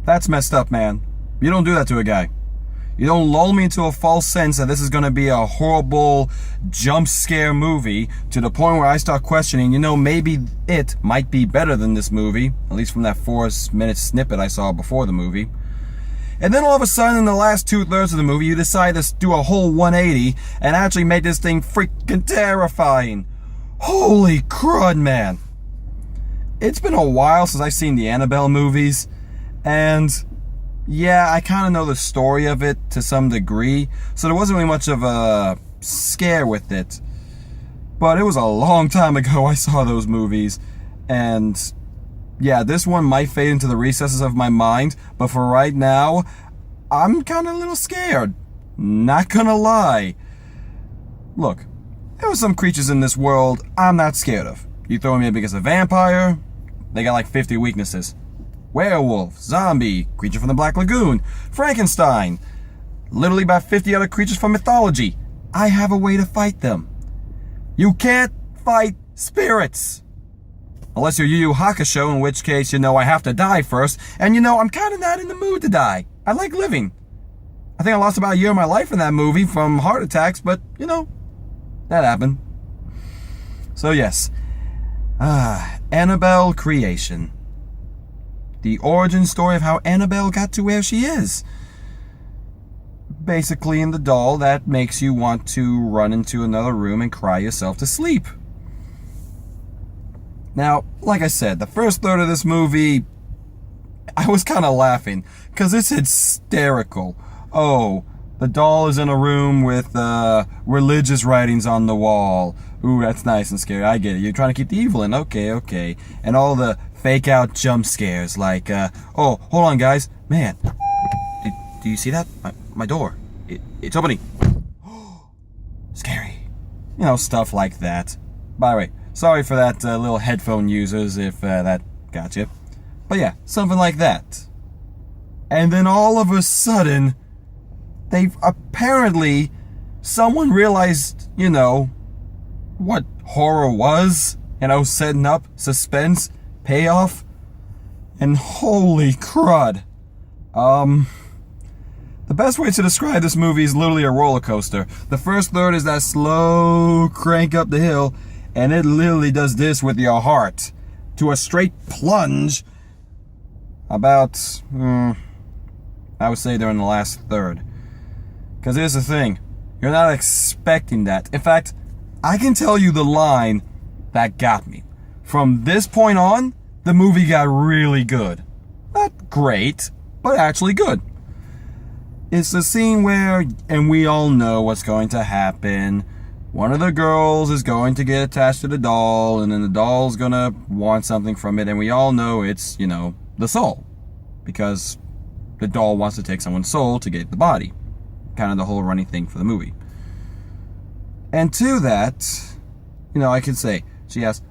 That's messed up, man. You don't do that to a guy. You don't lull me into a false sense that this is going to be a horrible jump scare movie to the point where I start questioning, maybe it might be better than this movie, at least from that 4-minute snippet I saw before the movie. And then all of a sudden, in the last 2/3 of the movie, you decide to do a whole 180 and actually make this thing freaking terrifying. Holy crud, man. It's been a while since I've seen the Annabelle movies, and yeah, I kind of know the story of it to some degree, so there wasn't really much of a scare with it. But it was a long time ago I saw those movies, and yeah, this one might fade into the recesses of my mind, but for right now, I'm kind of a little scared. Not gonna lie. Look, there are some creatures in this world I'm not scared of. You throw me in because a vampire, they got like 50 weaknesses. Werewolf, zombie, creature from the Black Lagoon, Frankenstein, literally about 50 other creatures from mythology. I have a way to fight them. You can't fight spirits. Unless you're Yu Yu Hakusho, in which case, I have to die first. And I'm kind of not in the mood to die. I like living. I think I lost about a year of my life in that movie from heart attacks, but, that happened. So yes. Annabelle Creation. The origin story of how Annabelle got to where she is. Basically in the doll that makes you want to run into another room and cry yourself to sleep. Now, like I said, the first third of this movie, I was kind of laughing, because it's hysterical. Oh, the doll is in a room with religious writings on the wall. Ooh, that's nice and scary. I get it. You're trying to keep the evil in. Okay. And all the fake out jump scares, like, oh, hold on, guys. Man, do you see that? My door. It's opening. Scary. Stuff like that. By the way, sorry for that, little headphone users, if that got you. But yeah, something like that. And then all of a sudden, someone realized, what horror was, setting up suspense, payoff, and holy crud. The best way to describe this movie is literally a roller coaster. The first third is that slow crank up the hill, and it literally does this with your heart to a straight plunge about, I would say during the last third. Because here's the thing, you're not expecting that. In fact, I can tell you the line that got me. From this point on, the movie got really good. Not great, but actually good. It's the scene where, and we all know what's going to happen, one of the girls is going to get attached to the doll, and then the doll's gonna want something from it, and we all know it's, the soul. Because the doll wants to take someone's soul to get the body. Kind of the whole running thing for the movie. And to that, I can say, she asks,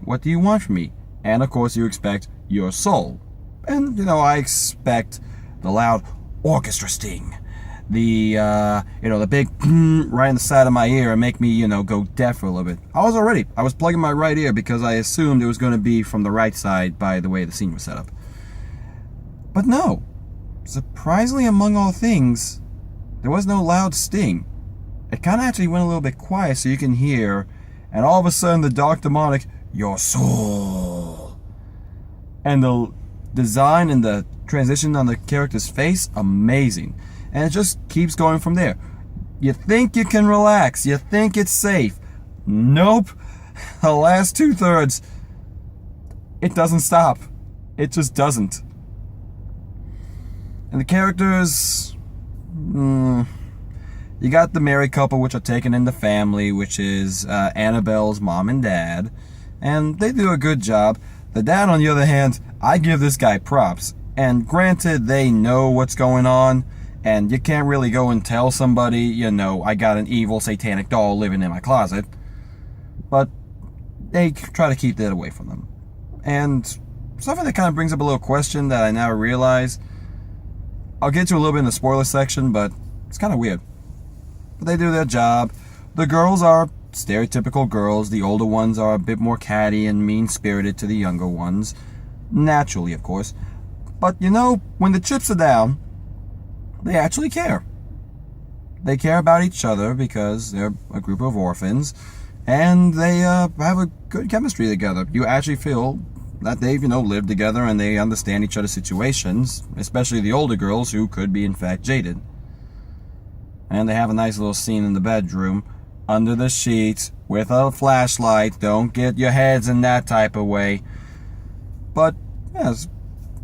what do you want from me? And of course you expect your soul. And, I expect the loud orchestra sting. The, the big right in the side of my ear and make me, go deaf for a little bit. I was plugging my right ear because I assumed it was going to be from the right side by the way the scene was set up. But no. Surprisingly, among all things, there was no loud sting. It kind of actually went a little bit quiet so you can hear, and all of a sudden the dark demonic, your soul. And the design and the transition on the character's face, amazing. And it just keeps going from there. You think you can relax, you think it's safe. Nope. The last 2/3, it doesn't stop. It just doesn't. And the characters, you got the married couple, which are taken in the family, which is Annabelle's mom and dad, and they do a good job. The dad, on the other hand, I give this guy props. And granted, they know what's going on, and you can't really go and tell somebody, I got an evil satanic doll living in my closet. But they try to keep that away from them. And something that kind of brings up a little question that I now realize, I'll get to a little bit in the spoiler section, but it's kind of weird. But they do their job. The girls are stereotypical girls. The older ones are a bit more catty and mean-spirited to the younger ones. Naturally, of course. But when the chips are down, they actually care. They care about each other because they're a group of orphans, and they have a good chemistry together. You actually feel that they've, lived together and they understand each other's situations, especially the older girls who could be, in fact, jaded. And they have a nice little scene in the bedroom, under the sheets, with a flashlight. Don't get your heads in that type of way. But, yeah, it's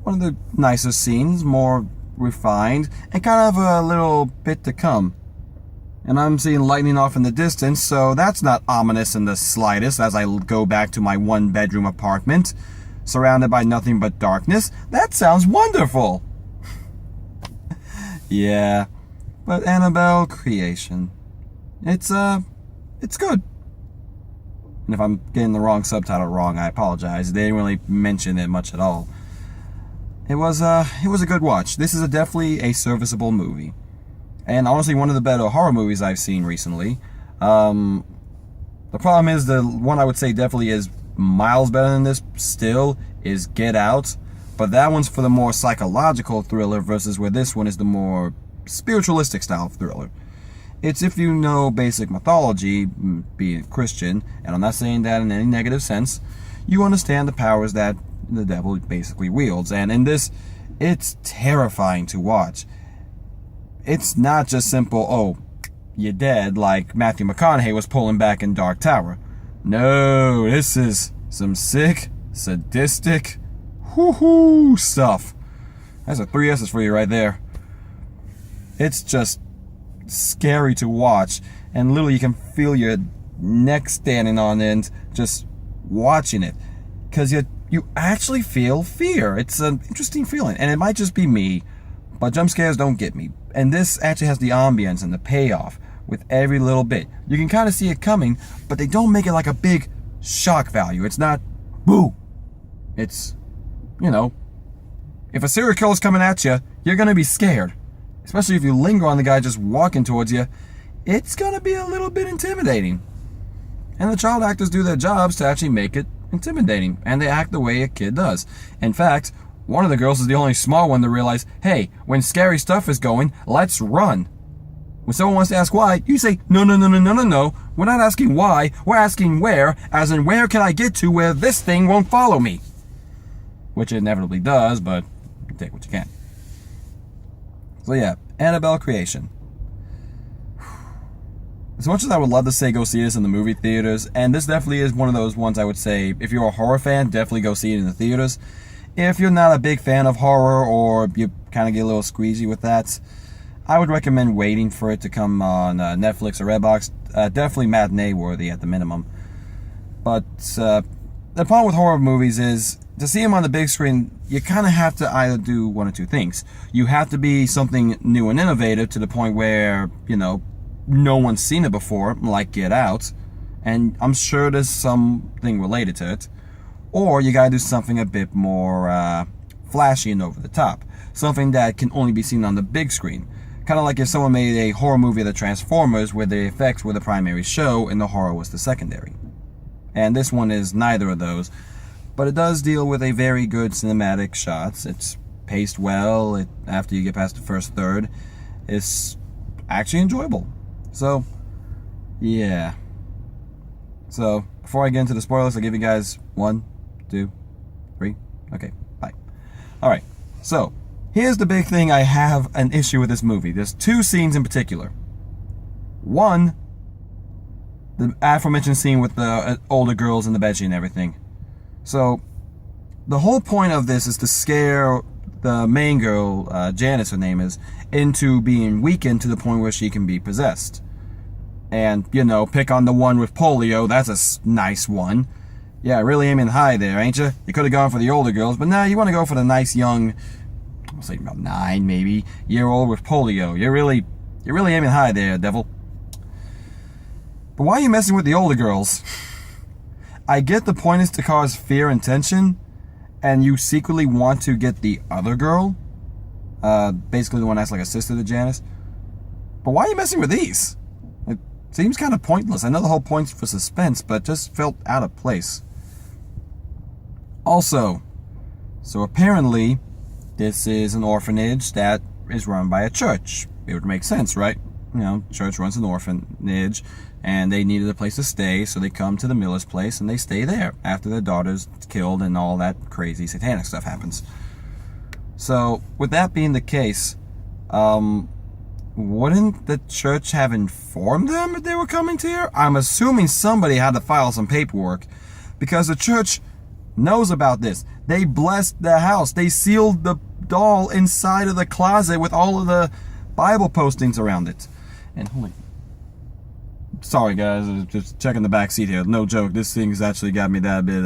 one of the nicer scenes, more refined, and kind of a little bit to come. And I'm seeing lightning off in the distance, so that's not ominous in the slightest as I go back to my one-bedroom apartment, surrounded by nothing but darkness. That sounds wonderful! Yeah, but Annabelle Creation. It's good. And if I'm getting the wrong subtitle wrong, I apologize. They didn't really mention it much at all. It was a good watch. This is definitely a serviceable movie. And honestly, one of the better horror movies I've seen recently. The problem is, the one I would say definitely is miles better than this still is Get Out. But that one's for the more psychological thriller versus where this one is the more spiritualistic style thriller. It's if you know basic mythology, being Christian, and I'm not saying that in any negative sense, you understand the powers that the devil basically wields. And in this, it's terrifying to watch. It's not just simple, oh, you're dead, like Matthew McConaughey was pulling back in Dark Tower. No, this is some sick, sadistic, whoo-hoo stuff. That's a 3 S's for you right there. It's just scary to watch, and literally you can feel your neck standing on end just watching it, because you actually feel fear. It's an interesting feeling, and it might just be me, but jump scares don't get me. And this actually has the ambience and the payoff with every little bit. You can kind of see it coming, but they don't make it like a big shock value. It's not, boo. It's, if a serial killer's coming at you, you're going to be scared. Especially if you linger on the guy just walking towards you. It's going to be a little bit intimidating. And the child actors do their jobs to actually make it intimidating. And they act the way a kid does. In fact, one of the girls is the only smart one to realize, hey, when scary stuff is going, let's run. When someone wants to ask why, you say, no. We're not asking why, we're asking where, as in where can I get to where this thing won't follow me? Which it inevitably does, but you take what you can. So yeah, Annabelle Creation. As much as I would love to say go see this in the movie theaters, and this definitely is one of those ones I would say, if you're a horror fan, definitely go see it in the theaters. If you're not a big fan of horror, or you kind of get a little squeezy with that, I would recommend waiting for it to come on Netflix or Redbox. Definitely matinee worthy at the minimum. But the problem with horror movies is, to see them on the big screen, you kind of have to either do one or two things. You have to be something new and innovative to the point where, no one's seen it before, like Get Out. And I'm sure there's something related to it. Or you gotta do something a bit more flashy and over the top. Something that can only be seen on the big screen. Kind of like if someone made a horror movie of the Transformers where the effects were the primary show and the horror was the secondary. And this one is neither of those. But it does deal with a very good cinematic shots. It's paced well. After you get past the first third, it's actually enjoyable. So, yeah. So, before I get into the spoilers, I'll give you guys 1, 2, 3. Okay, bye. Alright, so, here's the big thing I have an issue with this movie. There's 2 scenes in particular. One, the aforementioned scene with the older girls in the bedsheet and everything. So, the whole point of this is to scare the main girl, Janice her name is, into being weakened to the point where she can be possessed. And, pick on the one with polio, that's a nice one. Yeah, really aiming high there, ain't you? You could have gone for the older girls, but now you want to go for the nice young, I'll say about 9 maybe, year old with polio. You're really aiming high there, devil. But why are you messing with the older girls? I get the point is to cause fear and tension, and you secretly want to get the other girl, basically the one that's like a sister to Janice. But why are you messing with these? It seems kind of pointless. I know the whole point's for suspense, but just felt out of place. Also, so apparently, this is an orphanage that is run by a church. It would make sense, right? You know, church runs an orphanage, and they needed a place to stay, so they come to the Miller's place, and they stay there after their daughter's killed and all that crazy satanic stuff happens. So, with that being the case, wouldn't the church have informed them that they were coming to here? I'm assuming somebody had to file some paperwork, because the church knows about this. They blessed the house. They sealed the doll inside of the closet with all of the Bible postings around it. And holy... Sorry guys, I was just checking the back seat here. No joke, this thing's actually got me that bit,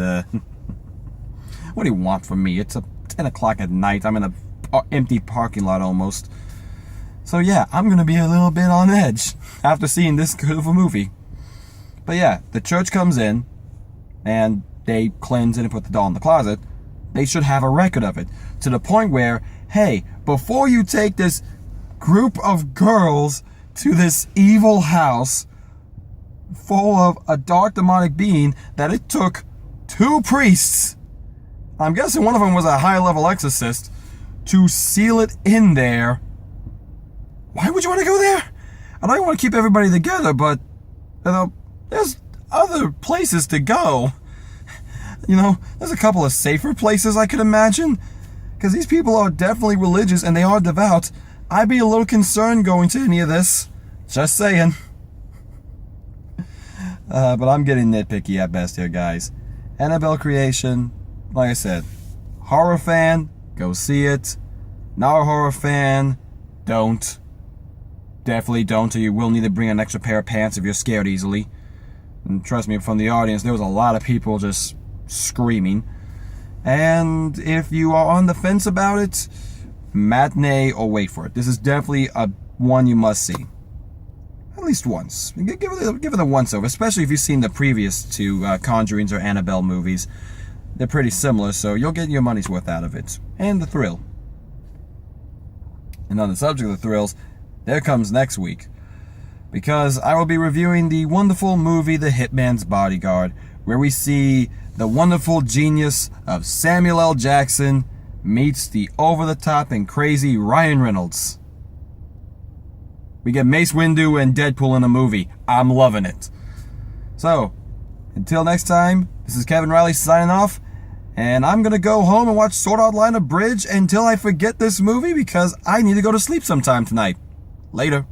What do you want from me? It's 10 o'clock at night. I'm in an empty parking lot almost. So yeah, I'm gonna be a little bit on edge after seeing this good of a movie. But yeah, the church comes in, and they cleanse it and put the doll in the closet. They should have a record of it, to the point where, hey, before you take this group of girls to this evil house full of a dark demonic being that it took 2 priests, I'm guessing one of them was a high-level exorcist, to seal it in there. Why would you want to go there? I know you want to keep everybody together, but, you know, there's other places to go. You know, there's a couple of safer places I could imagine, because these people are definitely religious and they are devout. I'd be a little concerned going to any of this. Just saying. But I'm getting nitpicky at best here, guys. Annabelle Creation, like I said, horror fan, go see it. Not a horror fan, don't. Definitely don't, or you will need to bring an extra pair of pants if you're scared easily. And trust me, from the audience, there was a lot of people just screaming. And if you are on the fence about it, matinee or wait for it. This is definitely a one you must see. At least once. Give it a once over, especially if you've seen the previous 2 Conjurings or Annabelle movies. They're pretty similar, so you'll get your money's worth out of it. And the thrill. And on the subject of the thrills, there comes next week. Because I will be reviewing the wonderful movie The Hitman's Bodyguard, where we see the wonderful genius of Samuel L. Jackson meets the over-the-top and crazy Ryan Reynolds. We get Mace Windu and Deadpool in a movie. I'm loving it. So, until next time, this is Kevin Riley signing off, and I'm going to go home and watch Sword Art Online Abridged until I forget this movie because I need to go to sleep sometime tonight. Later.